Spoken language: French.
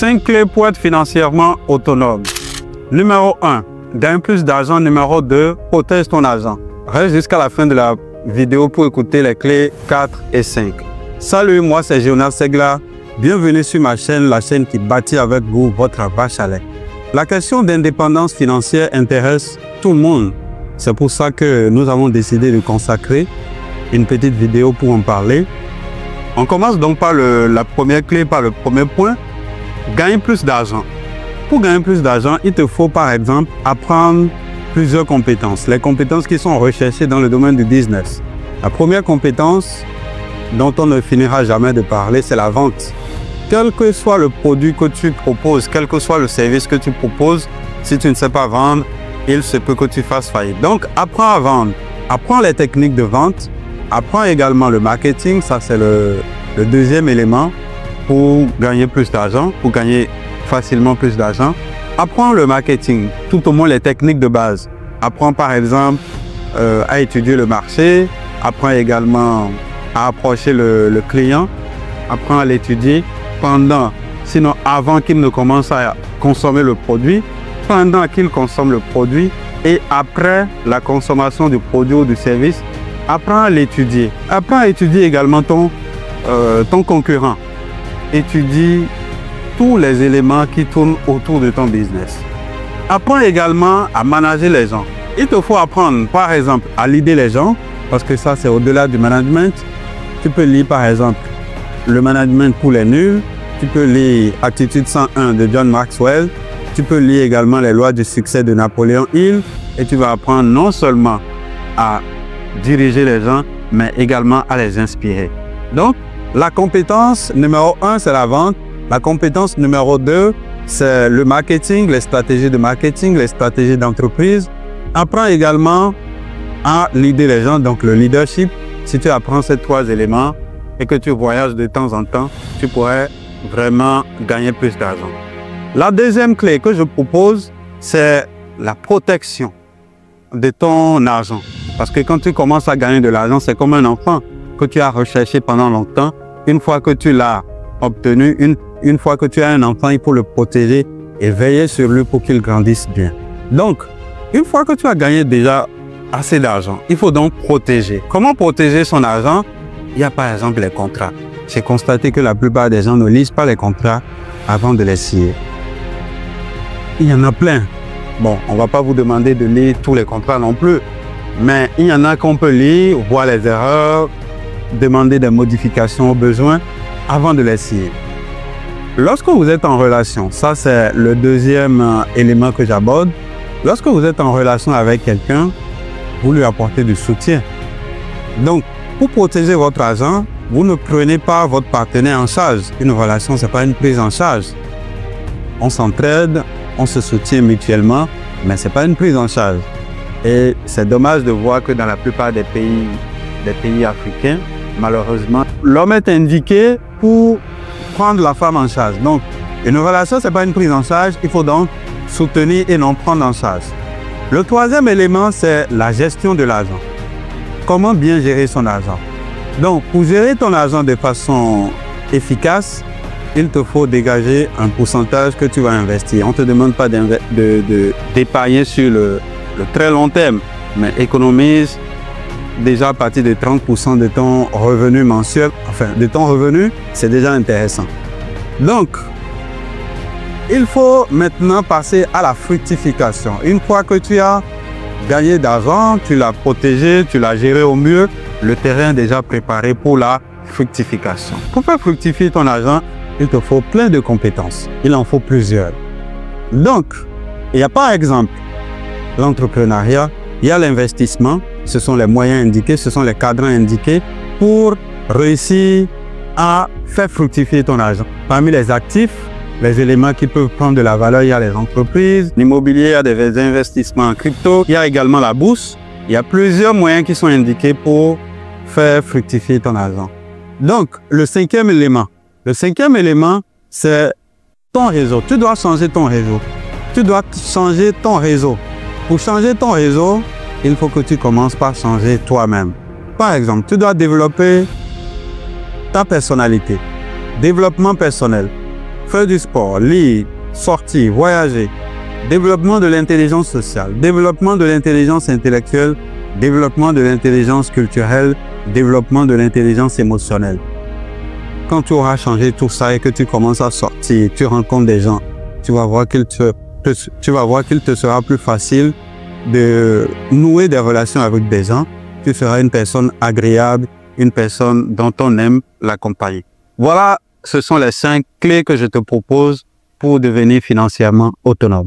5 clés pour être financièrement autonome. Numéro 1, gagne plus d'argent. Numéro 2, protège ton argent. Reste jusqu'à la fin de la vidéo pour écouter les clés 4 et 5. Salut, moi c'est Jonas Segla. Bienvenue sur ma chaîne, la chaîne qui bâtit avec vous votre vache à lait. La question d'indépendance financière intéresse tout le monde. C'est pour ça que nous avons décidé de consacrer une petite vidéo pour en parler. On commence donc par la première clé, par le premier point, gagner plus d'argent. Pour gagner plus d'argent, il te faut par exemple apprendre plusieurs compétences. Les compétences qui sont recherchées dans le domaine du business. La première compétence dont on ne finira jamais de parler, c'est la vente. Quel que soit le produit que tu proposes, quel que soit le service que tu proposes, si tu ne sais pas vendre, il se peut que tu fasses faillite. Donc, apprends à vendre. Apprends les techniques de vente. Apprends également le marketing. Ça, c'est le deuxième élément pour gagner plus d'argent, pour gagner facilement plus d'argent. Apprends le marketing, tout au moins les techniques de base. Apprends par exemple à étudier le marché. Apprends également à approcher le client. Apprends à l'étudier pendant, sinon avant qu'il ne commence à consommer le produit, pendant qu'il consomme le produit et après la consommation du produit ou du service, apprends à l'étudier. Apprends à étudier également ton concurrent. Étudie tous les éléments qui tournent autour de ton business. Apprends également à manager les gens. Il te faut apprendre par exemple à leader les gens parce que ça c'est au-delà du management. Tu peux lire par exemple le management pour les nuls. Tu peux lire Attitude 101 de John Maxwell. Tu peux lire également les lois du succès de Napoléon Hill. Et tu vas apprendre non seulement à diriger les gens, mais également à les inspirer. Donc, la compétence numéro 1, c'est la vente. La compétence numéro 2, c'est le marketing, les stratégies de marketing, les stratégies d'entreprise. Apprends également à leader les gens, donc le leadership. Si tu apprends ces 3 éléments et que tu voyages de temps en temps, tu pourrais vraiment gagner plus d'argent. La deuxième clé que je propose, c'est la protection de ton argent. Parce que quand tu commences à gagner de l'argent, c'est comme un enfant que tu as recherché pendant longtemps. Une fois que tu l'as obtenu, une fois que tu as un enfant, il faut le protéger et veiller sur lui pour qu'il grandisse bien. Donc, une fois que tu as gagné déjà assez d'argent, il faut donc protéger. Comment protéger son argent? Il y a par exemple les contrats. J'ai constaté que la plupart des gens ne lisent pas les contrats avant de les signer. Il y en a plein. Bon, on ne va pas vous demander de lire tous les contrats non plus, mais il y en a qu'on peut lire, voir les erreurs, demander des modifications au besoin avant de les signer. Lorsque vous êtes en relation, ça c'est le deuxième élément que j'aborde. Lorsque vous êtes en relation avec quelqu'un, vous lui apportez du soutien. Donc, pour protéger votre argent, vous ne prenez pas votre partenaire en charge. Une relation, ce n'est pas une prise en charge. On s'entraide, on se soutient mutuellement, mais ce n'est pas une prise en charge. Et c'est dommage de voir que dans la plupart des pays africains, malheureusement, l'homme est indiqué pour prendre la femme en charge. Donc, une relation, ce n'est pas une prise en charge, il faut donc soutenir et non prendre en charge. Le troisième élément, c'est la gestion de l'argent. Comment bien gérer son argent? Donc, pour gérer ton argent de façon efficace, il te faut dégager un pourcentage que tu vas investir. On ne te demande pas d'épargner sur le très long terme, mais économise déjà à partir de 30% de ton revenu mensuel. Enfin, de ton revenu, c'est déjà intéressant. Donc, il faut maintenant passer à la fructification. Une fois que tu as gagné d'argent, tu l'as protégé, tu l'as géré au mieux, le terrain est déjà préparé pour la fructification. Pour faire fructifier ton argent, il te faut plein de compétences. Il en faut plusieurs. Donc, il y a par exemple l'entrepreneuriat, il y a l'investissement, ce sont les moyens indiqués, ce sont les cadrans indiqués pour réussir à faire fructifier ton argent. Parmi les actifs, les éléments qui peuvent prendre de la valeur, il y a les entreprises, l'immobilier, il y a des investissements en crypto, il y a également la bourse. Il y a plusieurs moyens qui sont indiqués pour faire fructifier ton argent. Donc, le cinquième élément, c'est ton réseau. Tu dois changer ton réseau. Tu dois changer ton réseau. Pour changer ton réseau, il faut que tu commences par changer toi-même. Par exemple, tu dois développer ta personnalité. Développement personnel. faire du sport, lire, sortir, voyager, développement de l'intelligence sociale, développement de l'intelligence intellectuelle, développement de l'intelligence culturelle, développement de l'intelligence émotionnelle. Quand tu auras changé tout ça et que tu commences à sortir, tu rencontres des gens, tu vas voir qu'il te sera plus facile de nouer des relations avec des gens. Tu seras une personne agréable, une personne dont on aime la compagnie. Voilà, ce sont les 5 clés que je te propose pour devenir financièrement autonome.